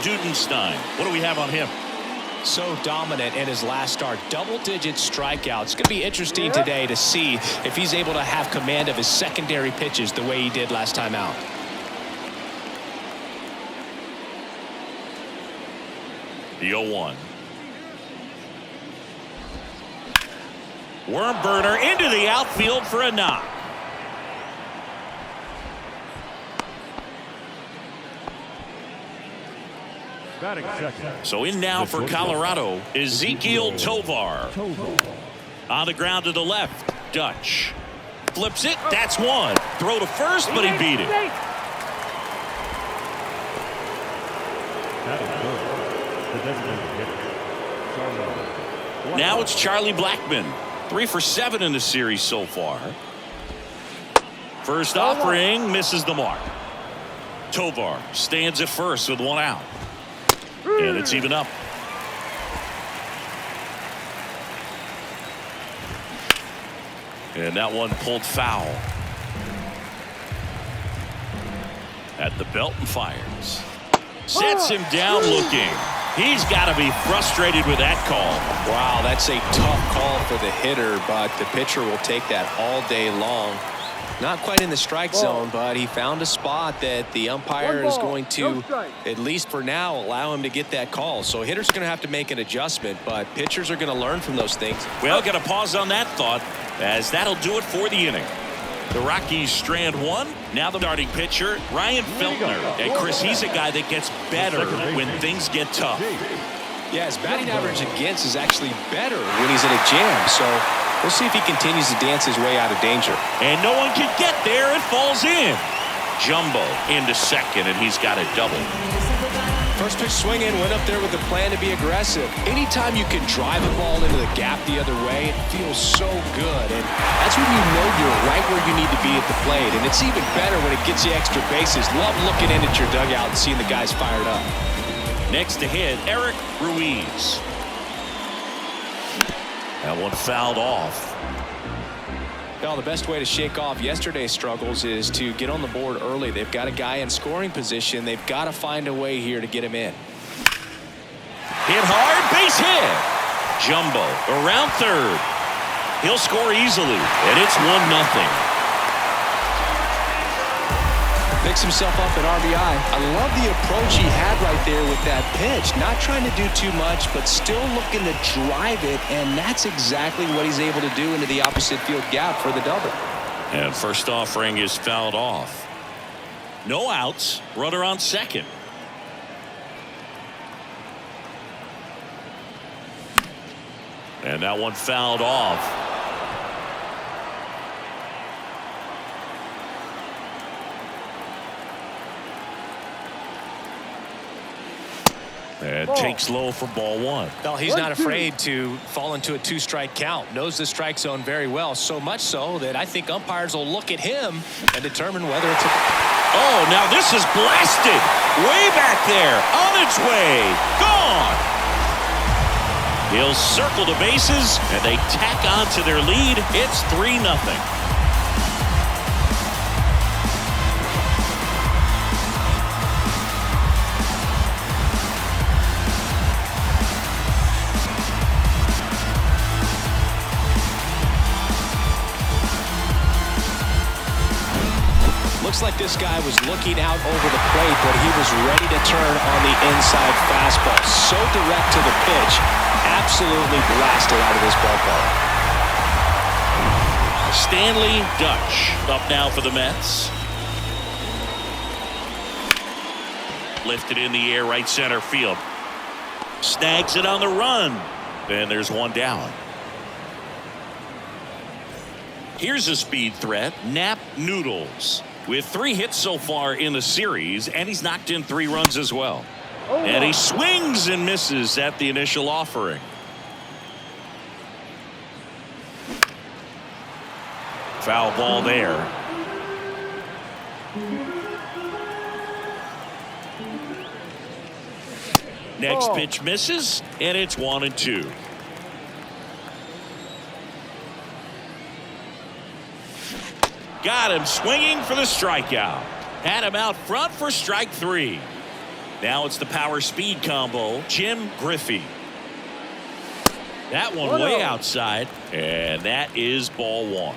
Dudenstein. What do we have on him? So dominant in his last start. Double-digit strikeouts. It's going to be interesting today to see if he's able to have command of his secondary pitches the way he did last time out. The 0-1. Worm burner into the outfield for a knock. So in now for Colorado, Ezequiel Tovar. On the ground to the left, Dutch. Flips it, that's one. Throw to first, but he beat it. Now it's Charlie Blackmon. 3 for 7 in the series so far. First offering misses the mark. Tovar stands at first with 1 out. And it's even up. And that one pulled foul. At the belt and fires. Sets him down looking. He's got to be frustrated with that call. Wow, that's a tough call for the hitter, but the pitcher will take that all day long. Not quite in the strike zone, but he found a spot that the umpire is going to, at least for now, allow him to get that call. So hitters are going to have to make an adjustment, but pitchers are going to learn from those things. Well, got to pause on that thought, as that'll do it for the inning. The Rockies strand 1. Now the starting pitcher, Ryan Feltner. And Chris, he's a guy that gets better when things get tough. Yeah, his batting average against is actually better when he's in a jam. So we'll see if he continues to dance his way out of danger. And no one can get there. It falls in. Jumbo into second, and he's got a double. First pitch swinging, went up there with a plan to be aggressive. Anytime you can drive a ball into the gap the other way, it feels so good. And that's when you know you're right where you need to be at the plate. And it's even better when it gets you extra bases. Love looking in at your dugout and seeing the guys fired up. Next to hit, Eric Ruiz. That one fouled off. Well, the best way to shake off yesterday's struggles is to get on the board early. They've got a guy in scoring position. They've got to find a way here to get him in. Hit hard, base hit. Jumbo around third. He'll score easily, and it's 1-0. Picks himself up at RBI. I love the approach he had right there with that pitch. Not trying to do too much, but still looking to drive it, and that's exactly what he's able to do into the opposite field gap for the double. And first offering is fouled off. No outs. Runner on second. And that one fouled off. And takes low for ball 1. Well, he's not afraid to fall into a 2-strike count. Knows the strike zone very well. So much so that I think umpires will look at him and determine whether it's a... Oh, now this is blasted. Way back there. On its way. Gone. He'll circle the bases, and they tack on to their lead. It's 3-0. Looks like this guy was looking out over the plate, but he was ready to turn on the inside fastball. So direct to the pitch. Absolutely blasted out of this ballpark. Stanley Dutch up now for the Mets. Lifted in the air, right center field. Snags it on the run. And there's one down. Here's a speed threat, Nap Noodles. With 3 hits so far in the series, and he's knocked in 3 runs as well. And he swings and misses at the initial offering. Foul ball there. Next pitch misses, and it's 1-2. Got him swinging for the strikeout. Had him out front for strike 3. Now it's the power speed combo. Jim Griffey. That one way outside, and that is ball one.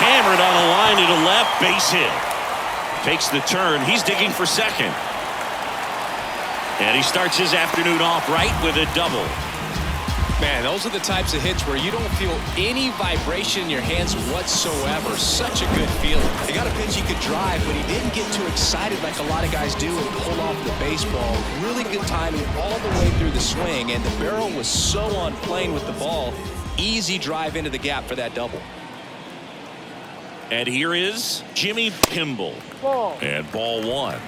Hammered on a line to the left, base hit. Takes the turn. He's digging for second. And he starts his afternoon off right with a double. Man, those are the types of hits where you don't feel any vibration in your hands whatsoever. Such a good feeling. He got a pitch he could drive, but he didn't get too excited like a lot of guys do and pull off the baseball. Really good timing all the way through the swing, and the barrel was so on plane with the ball. Easy drive into the gap for that double. And here is Jimmy Kimball. And ball one.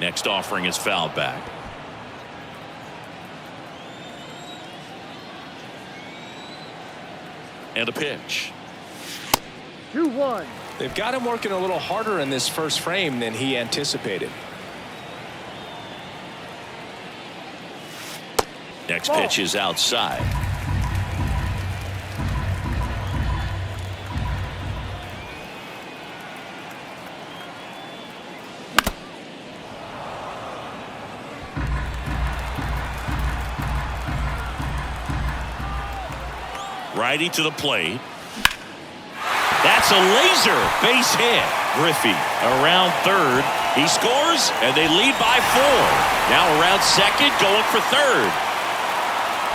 Next offering is fouled back. And a pitch. 2-1. They've got him working a little harder in this first frame than he anticipated. Next pitch is outside. Righty to the plate. That's a laser base hit. Griffey around third. He scores, and they lead by 4. Now around second, going for third.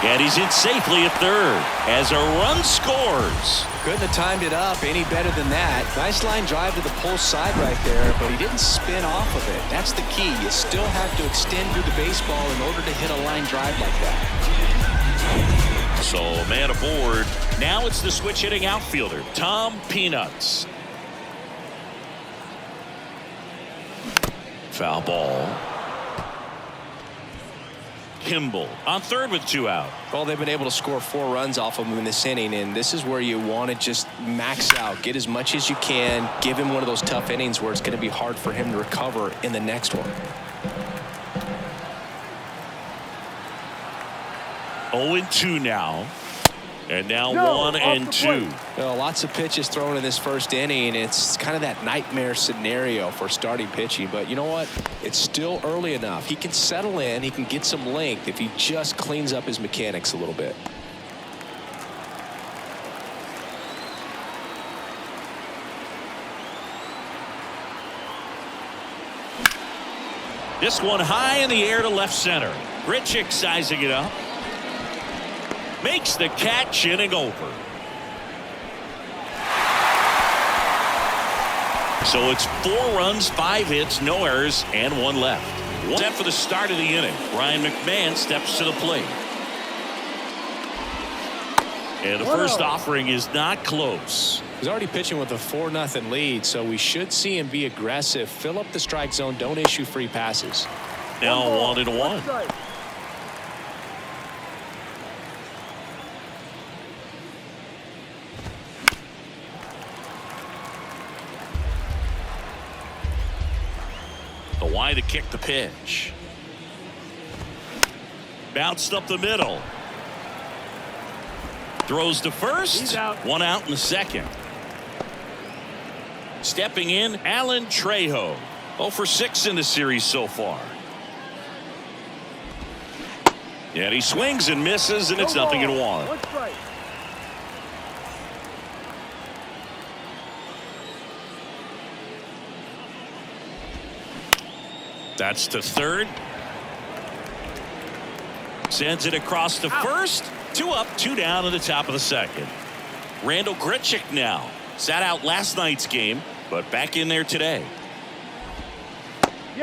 And he's in safely at third as a run scores. Couldn't have timed it up any better than that. Nice line drive to the pull side right there, but he didn't spin off of it. That's the key. You still have to extend through the baseball in order to hit a line drive like that. So man aboard. Now it's the switch hitting outfielder, Tom Peanuts. Foul ball. Kimball on third with 2 out. Well, they've been able to score 4 runs off of him in this inning, and this is where you want to just max out, get as much as you can, give him one of those tough innings where it's going to be hard for him to recover in the next one. 0-2 now. And now 1-2. Well, lots of pitches thrown in this first inning. It's kind of that nightmare scenario for starting pitching. But you know what? It's still early enough. He can settle in. He can get some length if he just cleans up his mechanics a little bit. This one high in the air to left center. Grichuk sizing it up. Makes the catch, inning over. So it's 4 runs, 5 hits, no errors, and 1 left. Set for the start of the inning. Ryan McMahon steps to the plate. And the first offering is not close. He's already pitching with a 4-0 lead, so we should see him be aggressive, fill up the strike zone, don't issue free passes. Now 1-1. Why to kick the pitch. Bounced up the middle. Throws to first. 1 out in the second. Stepping in, Alan Trejo. 0 for 6 in the series so far. And he swings and misses, and it's 0-1. That's to third. Sends it across to first. 2 up, 2 down in the top of the second. Randall Grichuk now. Sat out last night's game, but back in there today.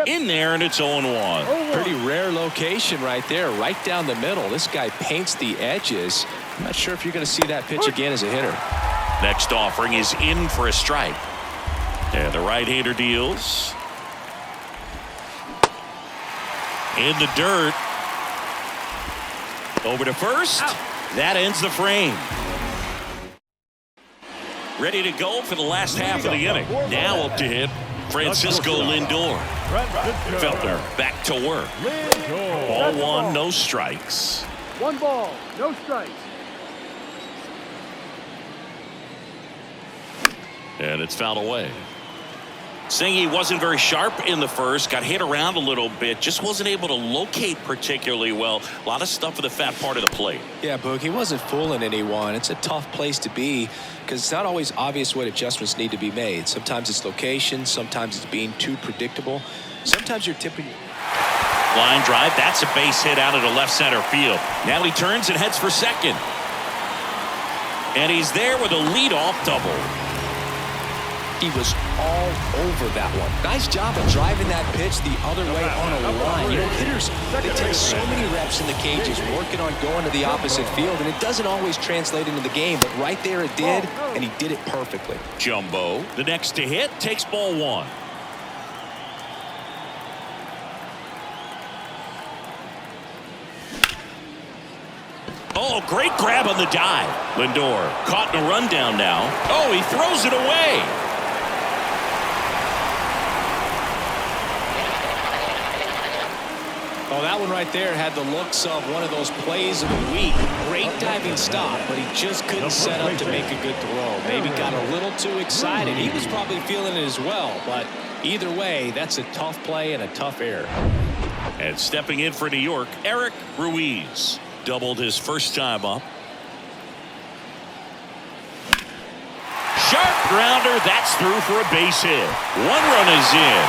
In there, and it's 0-1. Pretty rare location right there, right down the middle. This guy paints the edges. I'm not sure if you're going to see that pitch again as a hitter. Next offering is in for a strike. And the right-hander deals. In the dirt. Over to first. That ends the frame. Ready to go for the last half of the inning. Now up to hit Francisco Lindor. Feltner back to work. Ball one, no strikes. 1 ball, no strikes. And it's fouled away. Saying he wasn't very sharp in the first, got hit around a little bit, just wasn't able to locate particularly well. A lot of stuff for the fat part of the plate. Yeah, Boog, he wasn't fooling anyone. It's a tough place to be because it's not always obvious what adjustments need to be made. Sometimes it's location, sometimes it's being too predictable. Sometimes you're tipping. Line drive, that's a base hit out of the left center field. Now he turns and heads for second. And he's there with a leadoff double. He was all over that one. Nice job of driving that pitch the other way on a line. You know, hitters, they take so many reps in the cages working on going to the opposite field, and it doesn't always translate into the game, but right there it did, and he did it perfectly. Jumbo, the next to hit, takes ball one. Oh, great grab on the dive. Lindor caught in a rundown now. Oh, he throws it away. Oh, that one right there had the looks of one of those plays of the week. Great diving stop, but he just couldn't set up to make a good throw. Maybe got a little too excited. He was probably feeling it as well, but either way, that's a tough play and a tough error. And stepping in for New York, Eric Ruiz. Doubled his first time up. Sharp grounder, that's through for a base hit. 1 run is in.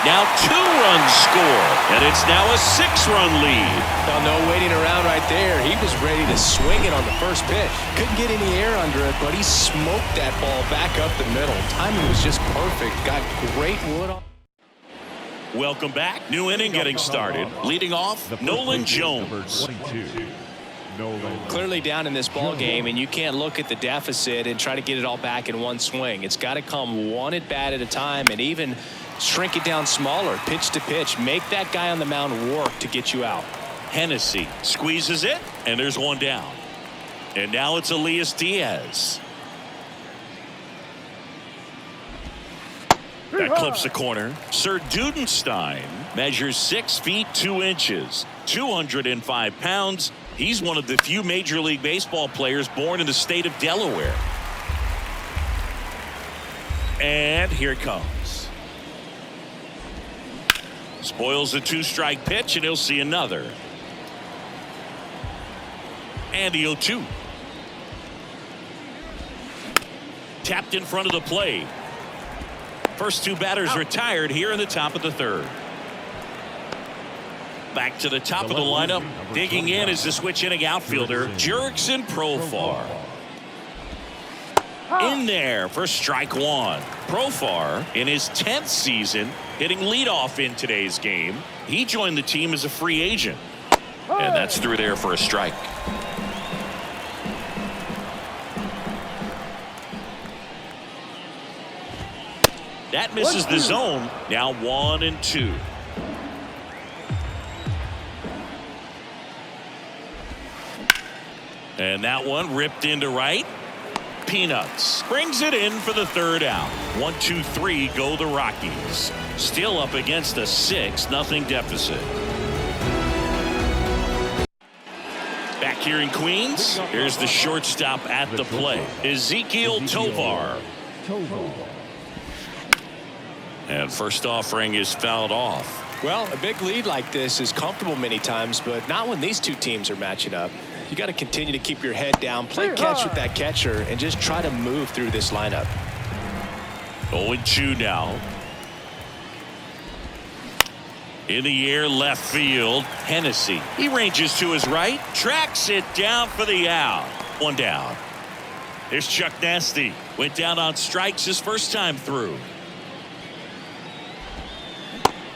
Now 2 runs score, and it's now a 6-run lead. Well, no waiting around right there. He was ready to swing it on the first pitch. Couldn't get any air under it, but he smoked that ball back up the middle. Timing was just perfect. Got great wood on. Welcome back. New inning getting started. Leading off, Nolan Jones. Clearly down in this ball game, and you can't look at the deficit and try to get it all back in one swing. It's got to come one at bat at a time, and even shrink it down smaller, pitch to pitch. Make that guy on the mound work to get you out. Hennessy squeezes it, and there's one down. And now it's Elias Diaz. That clips the corner. Sir Dudenstein measures 6 feet 2 inches, 205 pounds. He's one of the few Major League Baseball players born in the state of Delaware. And here it comes. Spoils a 2-strike pitch, and he'll see another. And the 0-2. Tapped in front of the plate. First 2 batters retired here in the top of the 3rd. Back to the top of the lineup. Digging in is the switch inning outfielder, Jurickson Profar. In there for strike 1. Profar, in his 10th season, hitting leadoff in today's game. He joined the team as a free agent. And that's through there for a strike. That misses the zone. Now 1-2. And that one ripped into right. Peanuts brings it in for the 3rd out. 1-2-3 go the Rockies. Still up against a 6-0 deficit. Back here in Queens, here's the shortstop at the plate, Ezekiel Tovar. And first offering is fouled off. Well, a big lead like this is comfortable many times, but not when these two teams are matching up. You got to continue to keep your head down, play catch with that catcher, and just try to move through this lineup. 0-2 now. In the air, left field, Hennessy. He ranges to his right, tracks it down for the out. 1 down. There's Chuck Nasty. Went down on strikes his first time through.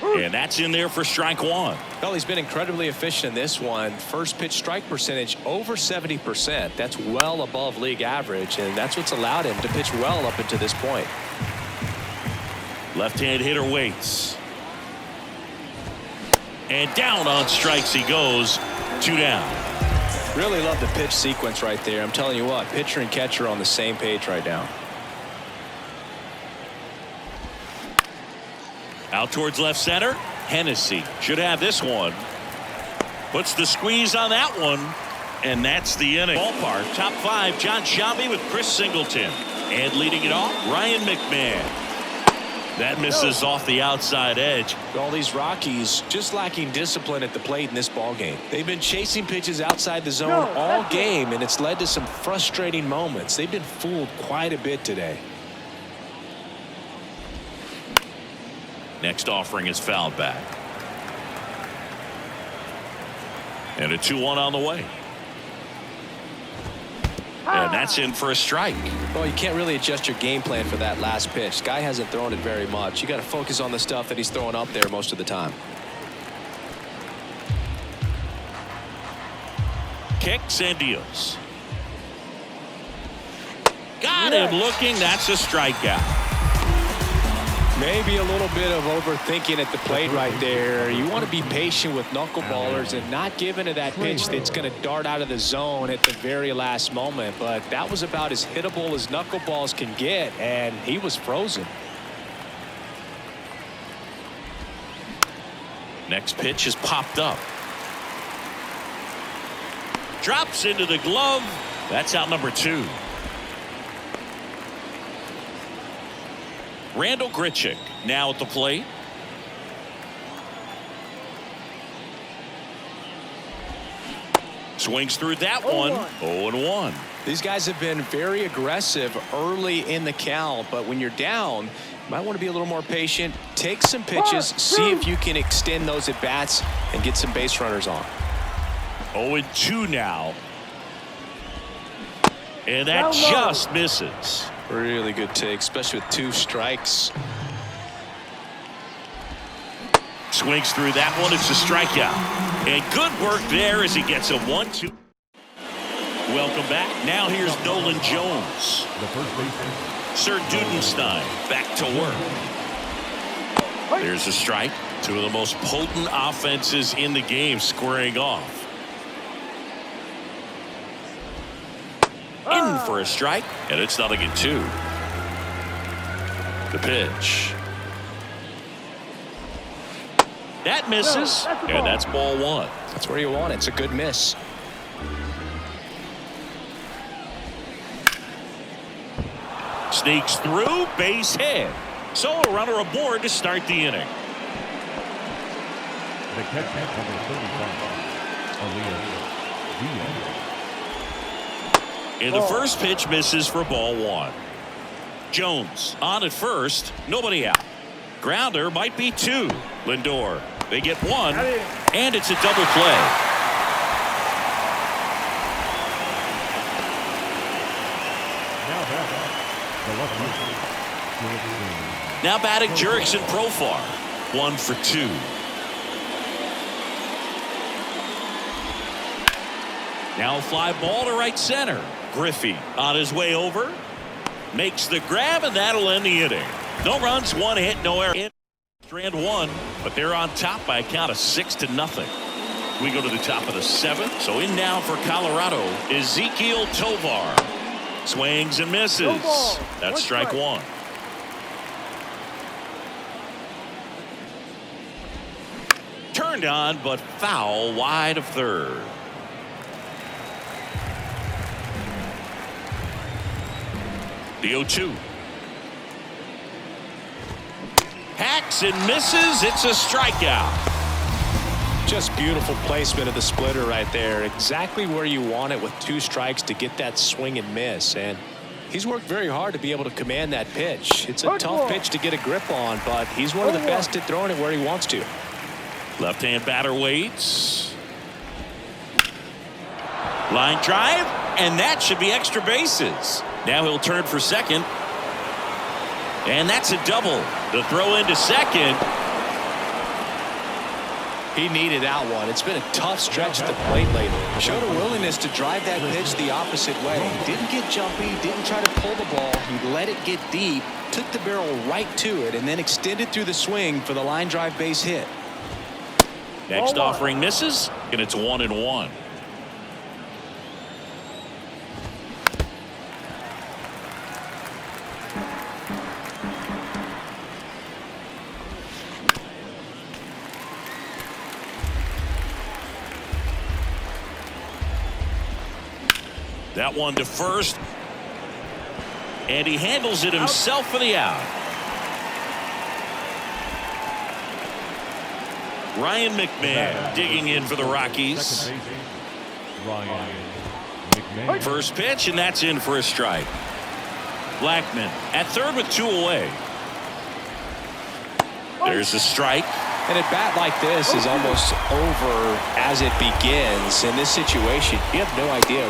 And that's in there for strike 1. Well, he's been incredibly efficient in this one. First pitch strike percentage over 70%. That's well above league average, and that's what's allowed him to pitch well up until this point. Left-hand hitter waits. And down on strikes he goes. 2 down. Really love the pitch sequence right there. I'm telling you what, pitcher and catcher on the same page right now. Out towards left center. Hennessy should have this one. Puts the squeeze on that one. And that's the inning. Ballpark, top 5, John Shelby with Chris Singleton. And leading it off, Ryan McMahon. That misses off the outside edge. All these Rockies just lacking discipline at the plate in this ball game. They've been chasing pitches outside the zone all game, and it's led to some frustrating moments. They've been fooled quite a bit today. Next offering is fouled back. And a 2-1 on the way. And that's in for a strike. Well, you can't really adjust your game plan for that last pitch. Guy hasn't thrown it very much. You got to focus on the stuff that he's throwing up there most of the time. Kicks and deals. Got him looking. That's a strikeout. Maybe a little bit of overthinking at the plate right there. You want to be patient with knuckleballers and not give into that pitch that's going to dart out of the zone at the very last moment. But that was about as hittable as knuckleballs can get, and he was frozen. Next pitch is popped up. Drops into the glove. That's out number 2. Randall Grichuk now at the plate. Swings through that one. 0-1. These guys have been very aggressive early in the count, but when you're down, you might want to be a little more patient. Take some pitches, see if you can extend those at bats and get some base runners on. 0-2 now. And that just misses. Really good take, especially with 2 strikes. Swings through that one. It's a strikeout. And good work there as he gets a 1-2. Welcome back. Now here's Nolan Jones. The first baseman. Sir Dudenstein back to work. There's a strike. 2 of the most potent offenses in the game squaring off. In for a strike, and it's 0-2. The pitch. That misses, and that's ball 1. That's where you want it. It's a good miss. Sneaks through, base hit. So a runner aboard to start the inning. The catcher, number 35, And the first pitch misses for ball 1. Jones on at first. Nobody out. Grounder might be 2. Lindor. They get 1. And it's a double play. Now batting Jurickson Profar. 1 for 2. Now a fly ball to right center. Griffey on his way over. Makes the grab, and that'll end the inning. No runs, 1 hit, no error. Strand 1, but they're on top by a count of 6-0. We go to the top of the 7th. So in now for Colorado is Ezequiel Tovar. Swings and misses. That's strike 1. Turned on, but foul wide of third. The 0-2. Hacks and misses. It's a strikeout. Just beautiful placement of the splitter right there. Exactly where you want it with 2 strikes to get that swing and miss. And he's worked very hard to be able to command that pitch. It's a tough pitch to get a grip on, but he's one of the best at throwing it where he wants to. Left-hand batter waits. Line drive, and that should be extra bases. Now he'll turn for second. And that's a double. The throw into second. He needed that one. It's been a tough stretch at the plate lately. Showed a willingness to drive that pitch the opposite way. Didn't get jumpy, didn't try to pull the ball. He let it get deep, took the barrel right to it, and then extended through the swing for the line drive base hit. Next offering misses, and it's 1-1. That one to first. And he handles it himself for the out. Ryan McMahon digging in for the Rockies. Ryan McMahon. First pitch, and that's in for a strike. Blackman at third with 2 away. There's a strike. And a bat like this is almost over as it begins. In this situation, you have no idea.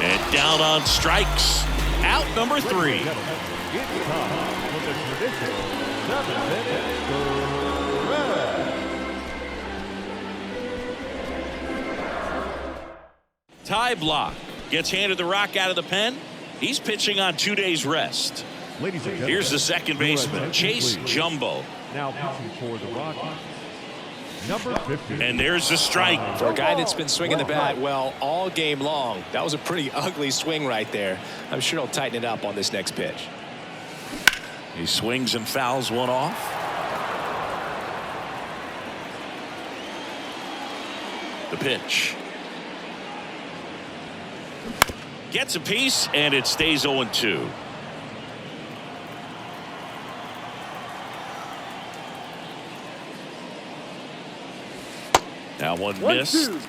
And down on strikes. Out number 3. It's time for the traditional 7-minute Ty Block gets handed the rock out of the pen. He's pitching on 2 days rest. Ladies and gentlemen, Here's the second baseman, Chase Jumbo. Now pitching for the Rockies, number 50. And there's a strike. For a guy that's been swinging the bat well all game long, that was a pretty ugly swing right there. I'm sure he'll tighten it up on this next pitch. He swings and fouls one off. The pitch. Gets a piece, and it stays 0-2. Now one missed. 1-2.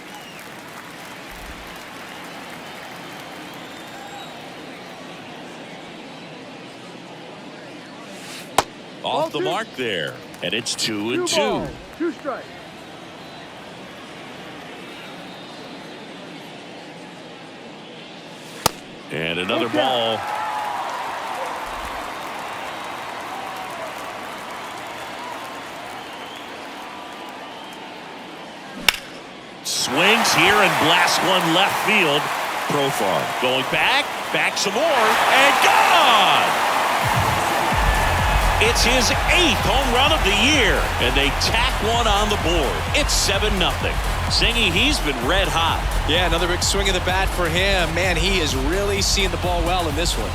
Off the Ball 2. mark there, and it's 2 2-2. balls, 2 strikes. And another Okay. ball. Swings here and blasts one left field. Profar going back some more, and gone! It's his 8th home run of the year, and they tack one on the board. It's 7-0. Singy, he's been red hot. Yeah, another big swing of the bat for him. Man, he is really seeing the ball well in this one.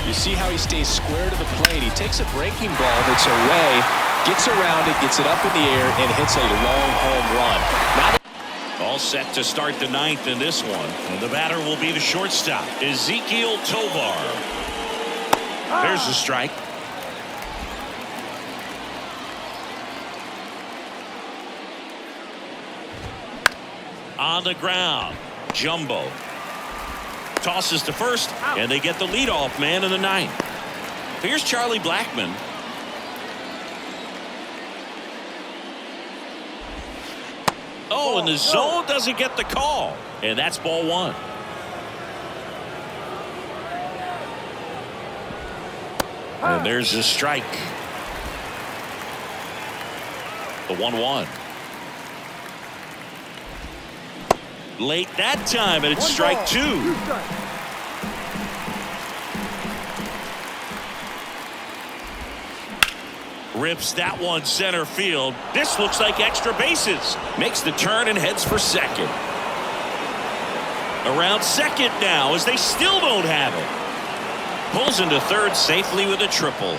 You see how he stays square to the plate. He takes a breaking ball that's away, gets around it, gets it up in the air, and hits a long home run. All set to start the 9th in this one. And the batter will be the shortstop, Ezekiel Tovar. There's the strike. On the ground, Jumbo tosses to first, and they get the leadoff man in the 9th. Here's Charlie Blackman. Oh, and the zone doesn't get the call, and that's ball 1. And there's a strike. The 1-1. Late that time, and it's strike 2. 2 strikes. Rips that one center field. This looks like extra bases. Makes the turn and heads for second. Around second now as they still don't have it. Pulls into third safely with a triple.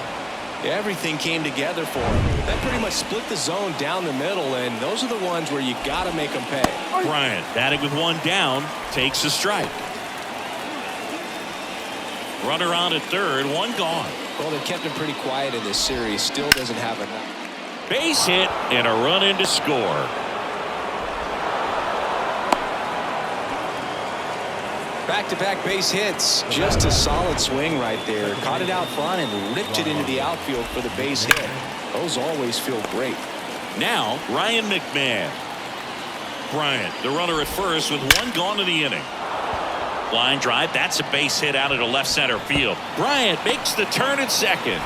Everything came together for him. That pretty much split the zone down the middle, and those are the ones where you got to make them pay. Bryant, batting with one down, takes a strike. Runner on at third, one gone. Well, they kept him pretty quiet in this series. Still doesn't have enough. Base hit and a run in to score. Back-to-back base hits. Just a solid swing right there. Caught it out front and ripped it into the outfield for the base hit. Those always feel great. Now, Ryan McMahon. Bryant, the runner at first with one gone in the inning. Line drive, that's a base hit out into left center field. Bryant makes the turn at second.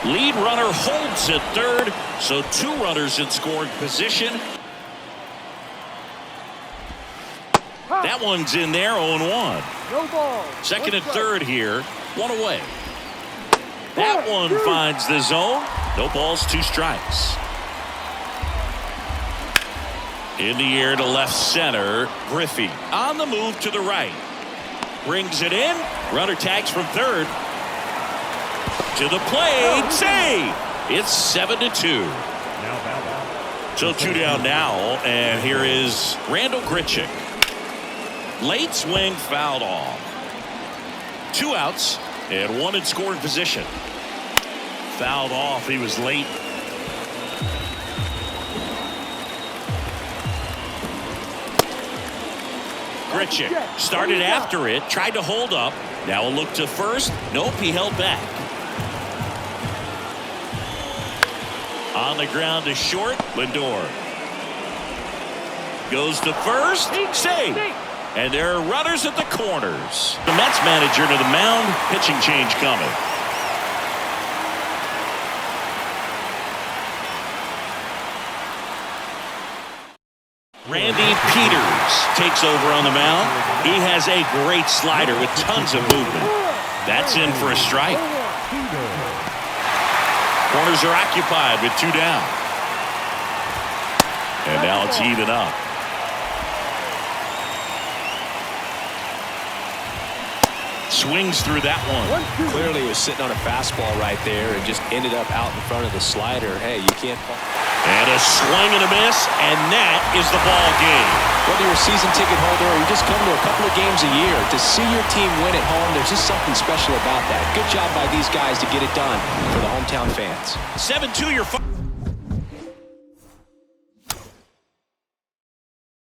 Lead runner holds at third, so 2 runners in scoring position. That one's in there, 0-1. No ball. Second 1 and strike. third here, 1 away. That one finds the zone. No balls, 2 strikes. In the air to left center, Griffey on the move to the right. Brings it in. Runner tags from third. To the plate. Save. It's 7-2. So 2 down now, and here is Randall Grichuk. Late swing fouled off. 2 outs and 1 in scoring position. Fouled off. He was late. Grichuk started after it, tried to hold up. Now a look to first. Nope, he held back. On the ground to short. Lindor goes to first. Save. And there are runners at the corners. The Mets manager to the mound. Pitching change coming. Randy Peters takes over on the mound. He has a great slider with tons of movement. That's in for a strike. Corners are occupied with 2 down. And now it's even up. Swings through that one. Clearly was sitting on a fastball right there and just ended up out in front of the slider. Hey, you can't. And a swing and a miss, and that is the ball game. Whether you're a season ticket holder or you just come to a couple of games a year, to see your team win at home, there's just something special about that. Good job by these guys to get it done for the hometown fans. 7-2 your